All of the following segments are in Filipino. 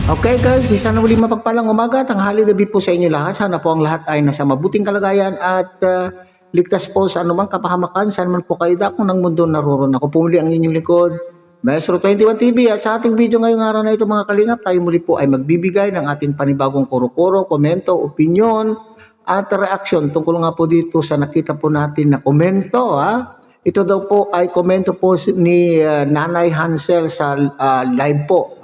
Okay guys, isa na muli mapagpalang umaga, tanghali, gabi po sa inyo lahat. Sana po ang lahat ay nasa mabuting kalagayan at ligtas po sa anumang kapahamakan. Saan man po kayo dako ng mundo naroon. Ako po muli ang inyong likod, Maestro 21 TV. At sa ating video ngayong araw na ito mga kalingap, tayo muli po ay magbibigay ng ating panibagong kuro-kuro, komento, opinion at reaction tungkol nga po dito sa nakita po natin na komento. Ito daw po ay komento po ni Nanay Hansel sa live po.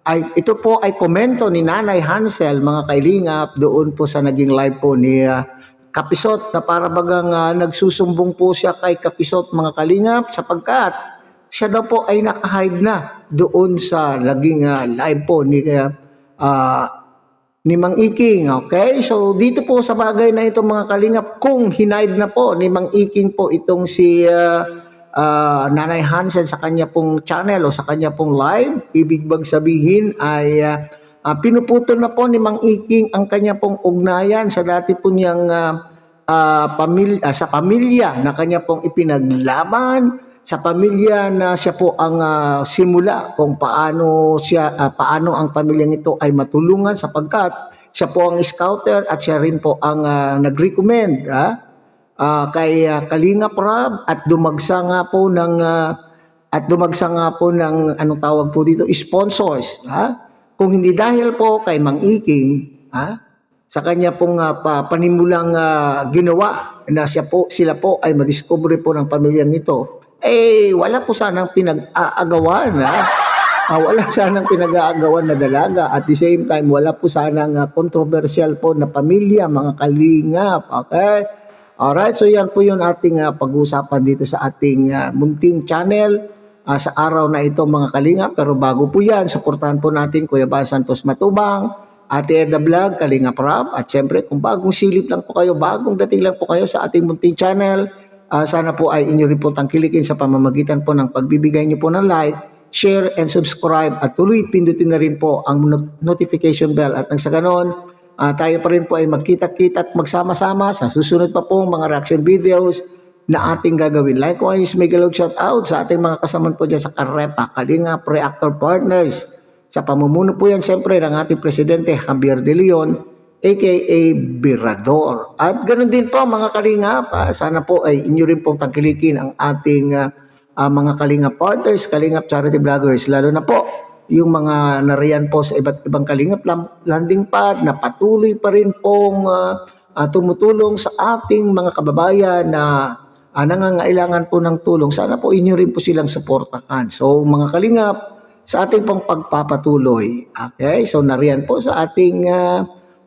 Ito po ay komento ni Nanay Hansel, mga kailingap, doon po sa naging live po ni Kapisot na para bagang nagsusumbong po siya kay Kapisot, mga kalingap, sapagkat siya daw po ay nakahide na doon sa naging live po ni Mang Iking. Okay? So dito po sa bagay na ito mga kalingap, kung hinide na po ni Mang Iking po itong si Nanay Hansel sa kanya pong channel o sa kanya pong live, ibig bang sabihin ay pinuputol na po ni Mang Iking ang kanya pong ugnayan sa dati po niyang sa pamilya na kanya pong ipinaglaban, sa pamilya na siya po ang simula kung paano ang pamilyang ito ay matulungan, sapagkat siya po ang scouter at siya rin po ang nag-recommend kay Kalingap Rab at dumagsa nga po ng anong tawag po dito, sponsors. Kung hindi dahil po kay Mang Iking, sa kanya pong panimulang ginawa na sila po ay madiscover po ng pamilyang ito, wala po sanang pinag-aagawan. Wala sanang pinag-aagawan na dalaga. At the same time, wala po sanang controversial po na pamilya, mga kalingap. Okay? Alright, so yan po yung ating pag-uusapan dito sa ating munting channel sa araw na ito, mga kalingap. Pero bago po yan, suportahan po natin Kuya Bal Santos Matubang, Ate Eda Vlog, Kalingap Rab, at syempre kung bagong silip lang po kayo, bagong dating lang po kayo sa ating munting channel, sana po ay inyo rin po tangkilikin sa pamamagitan po ng pagbibigay nyo po ng like, share, and subscribe, at tuloy pindutin na rin po ang notification bell, at nang sa ganon, tayo pa rin po ay magkita-kita at magsama-sama sa susunod pa pong mga reaction videos na ating gagawin. Likewise, may galog shout out sa ating mga kasaman po dyan sa Karepa, Kalingap Reactor Partners. Sa pamumuno po yan siyempre ng ating Presidente Javier De Leon, aka Birador. At ganoon din po mga Kalingap, sana po ay inyo rin pong tangkilikin ang ating mga Kalingap Partners, Kalingap Charity Vloggers, lalo na po yung mga nariyan po sa iba't ibang Kalingap landing pad na patuloy pa rin pong tumutulong sa ating mga kababayan na nangangailangan po ng tulong. Sana po inyo rin po silang suportahan. So mga Kalingap, sa ating pong pagpapatuloy, okay? So nariyan po sa ating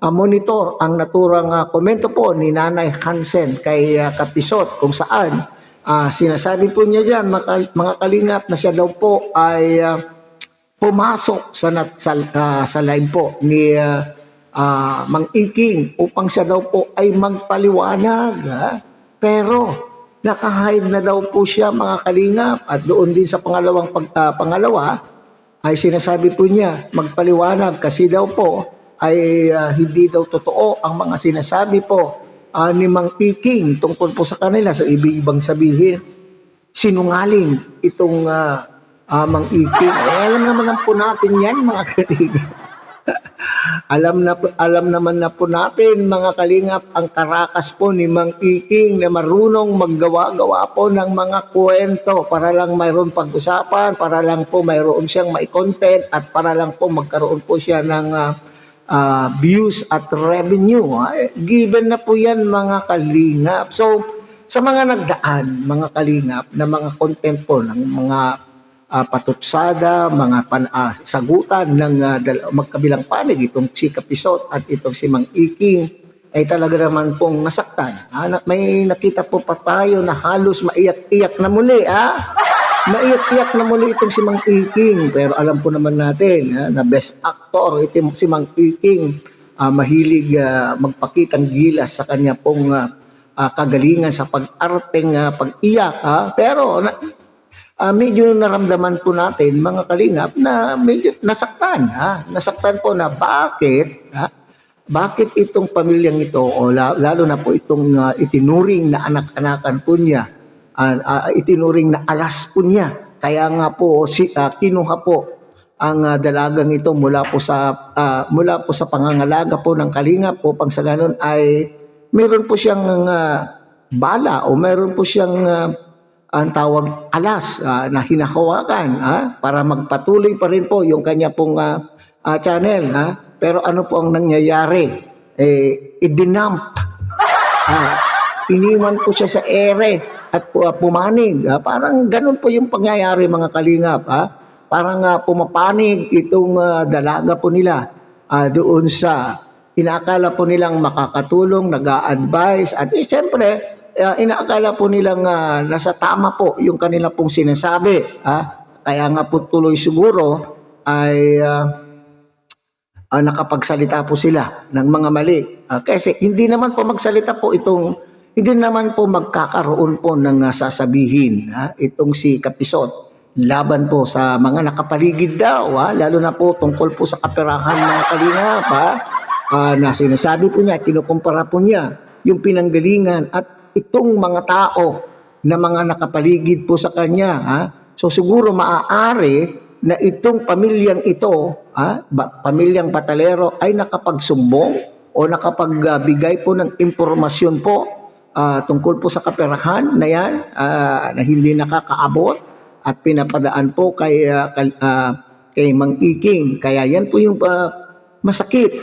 monitor ang naturang komento po ni Nanay Hansel kay Kapisot, kung saan sinasabi po niya dyan, mga Kalingap, na siya daw po ay pumasok sa live po ni Mang Iking upang siya daw po ay magpaliwanag. Pero nakahide na daw po siya, mga Kalingap, at doon din sa pangalawa ay sinasabi po niya magpaliwanag kasi daw po ay hindi daw totoo ang mga sinasabi po ni Mang Iking tungkol po sa kanila. So ibig bang sabihin sinungaling itong Mang Iking? Alam naman po natin yan, mga Kalingap. alam naman na po natin, mga Kalingap, ang karakas po ni Mang Iking na marunong maggawa-gawa po ng mga kwento para lang mayroon pag-usapan, para lang po mayroon siyang mai-content, at para lang po magkaroon po siya ng views at revenue. Given na po yan, mga Kalingap. So sa mga nagdaan, mga Kalingap, na mga content po ng mga patutsada, mga sagutan ng magkabilang panig, itong si Kapisot at itong si Mang Iking, ay talaga naman pong nasaktan. May nakita po pa tayo na halos maiyak-iyak na muli. Maiyak-iyak na muli itong si Mang Iking. Pero alam po naman natin na best actor itong si Mang Iking. Mahilig magpakitang gilas sa kanya pong kagalingan sa pag-arteng pag-iyak. Pero medyo naramdaman po natin, mga Kalingap, na medyo nasaktan. Nasaktan po na bakit itong pamilyang ito, o lalo na po itong itinuring na anak-anakan po niya, itinuring na alas po niya. Kaya nga po kinuha po ang dalagang ito mula po sa pangangalaga po ng Kalingap upang sa ganun ay meron po siyang bala o meron po siyang ang tawag alas na hinahawakan para magpatuloy pa rin po yung kanya pong channel. Pero ano po ang nangyayari? Idinump. Iniwan po siya sa ere at pumanig. Parang ganun po yung pangyayari mga Kalingap. Parang pumapanig itong dalaga po nila doon sa inaakala po nilang makakatulong, nag-a-advise at siyempre inaakala po nilang nasa tama po yung kanila pong sinasabi. Kaya nga po tuloy siguro ay nakapagsalita po sila ng mga mali. Kasi hindi naman po magsalita po hindi naman po magkakaroon po ng sasabihin itong si Kapisot laban po sa mga nakapaligid daw, lalo na po tungkol po sa kaperahan mga Kalingap, na sinasabi po niya, kinukumpara po niya yung pinanggalingan at itong mga tao na mga nakapaligid po sa kanya. So siguro maaari na itong pamilyang ito, pamilyang Batalero ay nakapagsumbong o nakapagbigay po ng impormasyon po tungkol po sa kaperahan na yan na hindi nakakaabot at pinapadaan po kay Mang Iking. Kaya yan po yung masakit.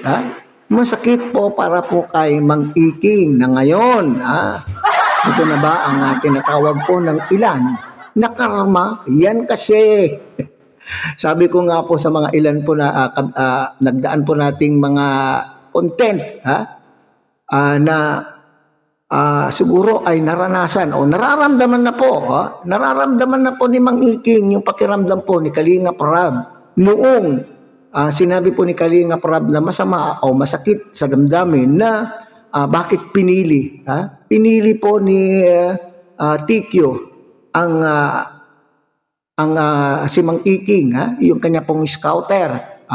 Masakit po para po kay Mang Iking na ngayon. Ito na ba ang tinatawag po ng ilan na karma? Yan kasi. Sabi ko nga po sa mga ilan po na nagdaan po nating mga content na siguro ay naranasan o nararamdaman na po ni Mang Iking yung pakiramdam po ni Kalingap Rab noong sinabi po ni Kalingap Rab na masama o masakit sa damdamin na bakit pinili po ni Tikyo ang si Mang Iking yung kanya pong scouter.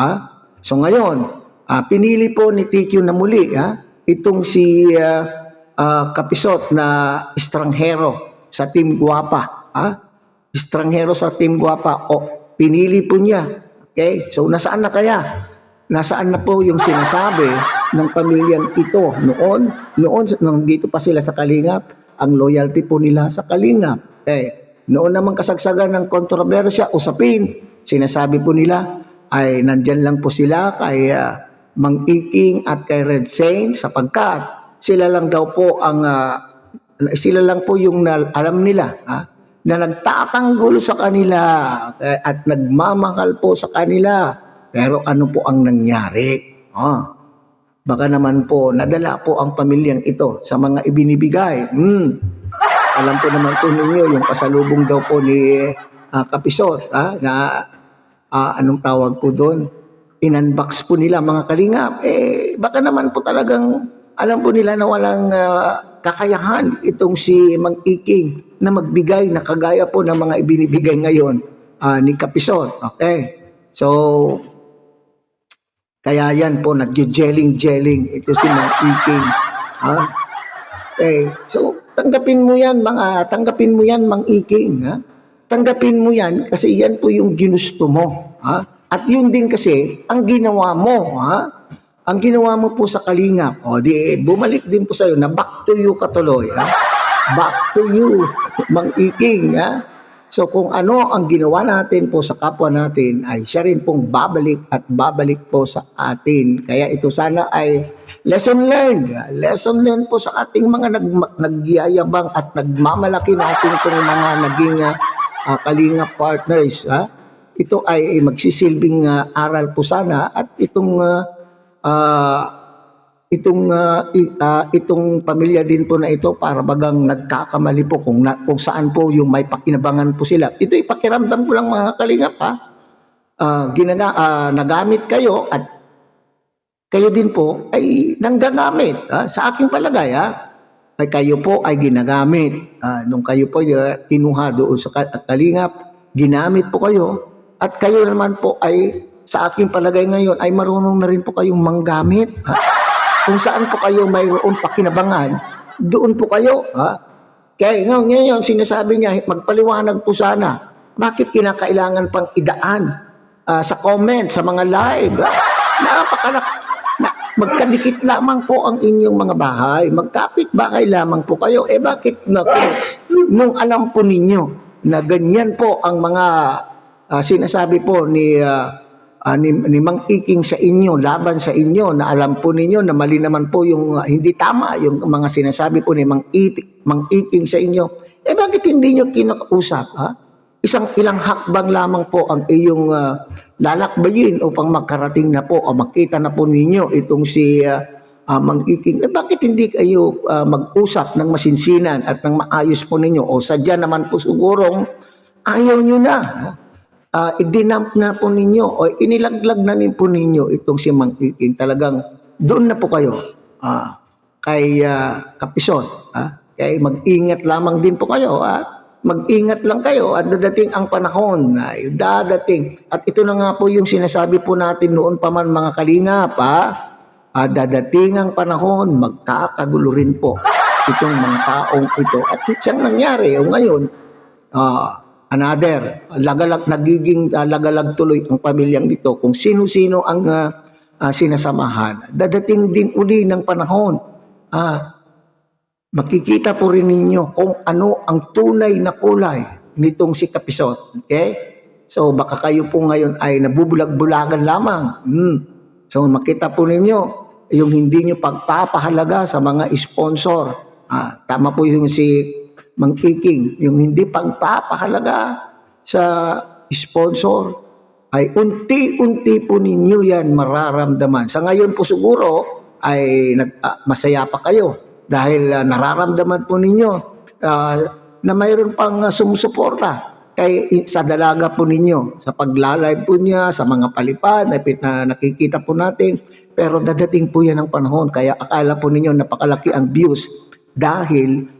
So ngayon pinili po ni Tikyo na muli itong si Kapisot na estranghero sa Team Guapa. Estranghero sa Team Guapa. Pinili po niya. Okay? So nasaan na kaya? Nasaan na po yung sinasabi ng pamilyang ito noon nung dito pa sila sa Kalingap, ang loyalty po nila sa Kalingap. Noon naman kasagsagan ng kontrobersya, usapin, sinasabi po nila ay nandyan lang po sila kay Mang Iking at kay Red Saint sapagkat sila lang daw po sila lang po yung alam nila na nagtatanggol sa kanila at nagmamahal po sa kanila. Pero ano po ang nangyari? Baka naman po nadala po ang pamilyang ito sa mga ibinibigay. Alam po naman po ninyo yung pasalubong daw po ni Kapisot na anong tawag po doon? In-unbox po nila mga Kalingap. Baka naman po talagang alam po nila na walang kakayahan itong si Mang Iking na magbigay na kagaya po ng mga ibinibigay ngayon ni Kapisot. Okay? So, kaya yan po, nag-jelling ito si Mang Iking. So, tanggapin mo yan, Mang Iking. Tanggapin mo yan kasi yan po yung ginusto mo. At yun din kasi ang ginawa mo. Ang ginawa mo po sa Kalingap, di bumalik din po sa'yo na back to you katuloy. Back to you, Mang Iking. So kung ano ang ginawa natin po sa kapwa natin, ay siya rin pong babalik at babalik po sa atin. Kaya ito sana ay lesson learned. Lesson learned po sa ating mga nagyayabang at nagmamalaki natin pong mga naging Kalingap partners. Ito ay magsisilbing aral po sana at itong pamilya din po na ito para bagang nagkakamali po kung saan po yung may pakinabangan po sila. Ito ipakiramdam ko lang mga Kalingap nagamit kayo at kayo din po ay nanggagamit. Sa aking palagay ay kayo po ay ginagamit. Nung kayo po kinuha doon sa Kalingap, ginamit po kayo at kayo naman po ay sa aking palagay ngayon ay marunong na rin po kayong manggamit. Kung saan po kayo mayroon pakinabangan, doon po kayo. Kaya ngayon sinasabi niya, magpaliwanag po sana. Bakit kinakailangan pang idaan sa comment, sa mga live. Magkadikit lamang po ang inyong mga bahay. Magkapit bahay lamang po kayo. Bakit nung alam po ninyo na ganyan po ang mga sinasabi po ni Mang Iking sa inyo, laban sa inyo, na alam po ninyo na mali naman po yung hindi tama yung mga sinasabi po ni Mang Iking sa inyo, bakit hindi nyo kinakausap? Ilang hakbang lamang po ang iyong lalakbayin upang makarating na po o makita na po ninyo itong si Mang Iking. Bakit hindi kayo mag-usap ng masinsinan at ng maayos po ninyo? O sadya naman po sigurong ayaw nyo na. Idinamp na po ninyo o inilaglag na po ninyo itong si Mang Iking. Talagang doon na po kayo kay Kapisot. Kaya mag-ingat lamang din po kayo. Mag-ingat lang kayo at dadating ang panahon. Dadating. At ito na nga po yung sinasabi po natin noon pa man mga kalingap. Dadating ang panahon, magkakagulo rin po itong mga taong ito. At siyang nangyari ngayon, nagiging lagalag tuloy ang pamilyang dito kung sino-sino ang sinasamahan. Dadating din uli ng panahon. Makikita po rin ninyo kung ano ang tunay na kulay nitong si Kapisot. Okay? So baka kayo po ngayon ay nabubulag-bulagan lamang. So makita po ninyo yung hindi nyo pagpapahalaga sa mga sponsor. Tama po yung si Mang Iking, yung hindi pagpapahalaga sa sponsor ay unti-unti po ninyo yan mararamdaman. Sa ngayon po siguro ay masaya pa kayo dahil nararamdaman po ninyo na mayroon pang sumusuporta sa dalaga po ninyo, sa pagla-live po niya, sa mga palipad na nakikita po natin. Pero dadating po yan ang panahon, kaya akala po ninyo napakalaki ang views dahil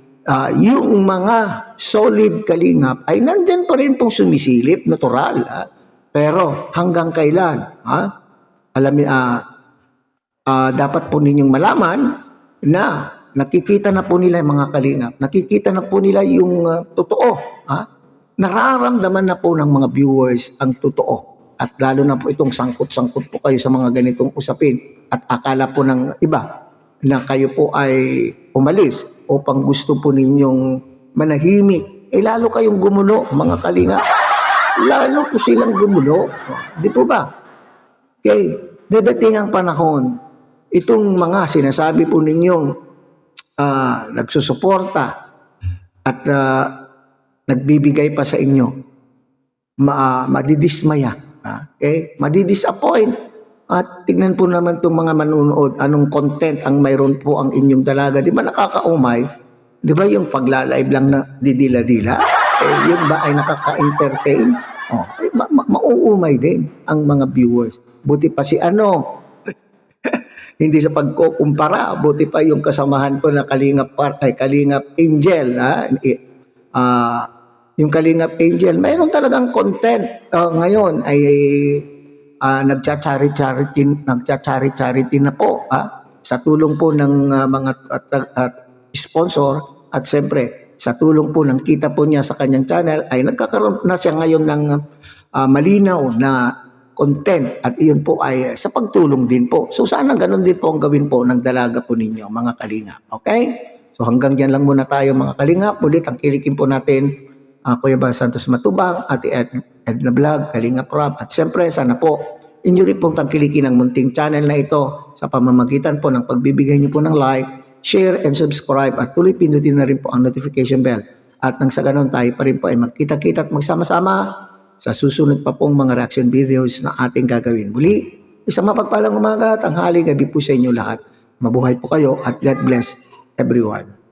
yung mga solid kalingap ay nandyan pa rin pong sumisilip, natural. Pero hanggang kailan? Dapat po ninyong malaman na nakikita na po nila yung mga kalingap. Nakikita na po nila yung totoo. Nararamdaman na po ng mga viewers ang totoo. At lalo na po itong sangkot-sangkot po kayo sa mga ganitong usapin. At akala po ng iba na kayo po ay umalis upang gusto po ninyong manahimik. Lalo kayong gumulo, mga kalingap. Lalo po silang gumulo. Di po ba? Okay. Dadating ang panahon, itong mga sinasabi po ninyong nagsusuporta at nagbibigay pa sa inyo, madidismaya, okay? Madidisappoint. At tignan po naman itong mga manunood, anong content ang mayroon po ang inyong dalaga. Di ba nakakaumay? Di ba yung pagla-live lang na didila-dila? Yun ba ay nakaka-entertain? Mauumay din ang mga viewers. Buti pa si hindi sa pagkukumpara, buti pa yung kasamahan ko na Kalingap Angel. Yung Kalingap Angel, mayroon talagang content. Ngayon ay nagcha-charity na po sa tulong po ng mga sponsor at siyempre sa tulong po ng kita po niya sa kanyang channel ay nagkakaroon na siya ngayon ng malinaw na content at iyon po ay sa pagtulong din po. So sana ganun din po ang gawin po ng dalaga po ninyo mga kalingap. Okay? So hanggang dyan lang muna tayo mga kalingap. Ulit ang kilikin po natin Kuya Bal Santos Matubang, Ate Edna Vlog, Kalingap Rob at siyempre sana po inyo rin pong tangkilikin ang munting channel na ito sa pamamagitan po ng pagbibigay niyo po ng like, share and subscribe at tuloy pindutin na rin po ang notification bell. At nang sa ganun tayo pa rin po ay magkita-kita at magsama-sama sa susunod pa pong mga reaction videos na ating gagawin. Muli, isang mapagpalang umaga, tanghali, gabi po sa inyo lahat. Mabuhay po kayo at God bless everyone.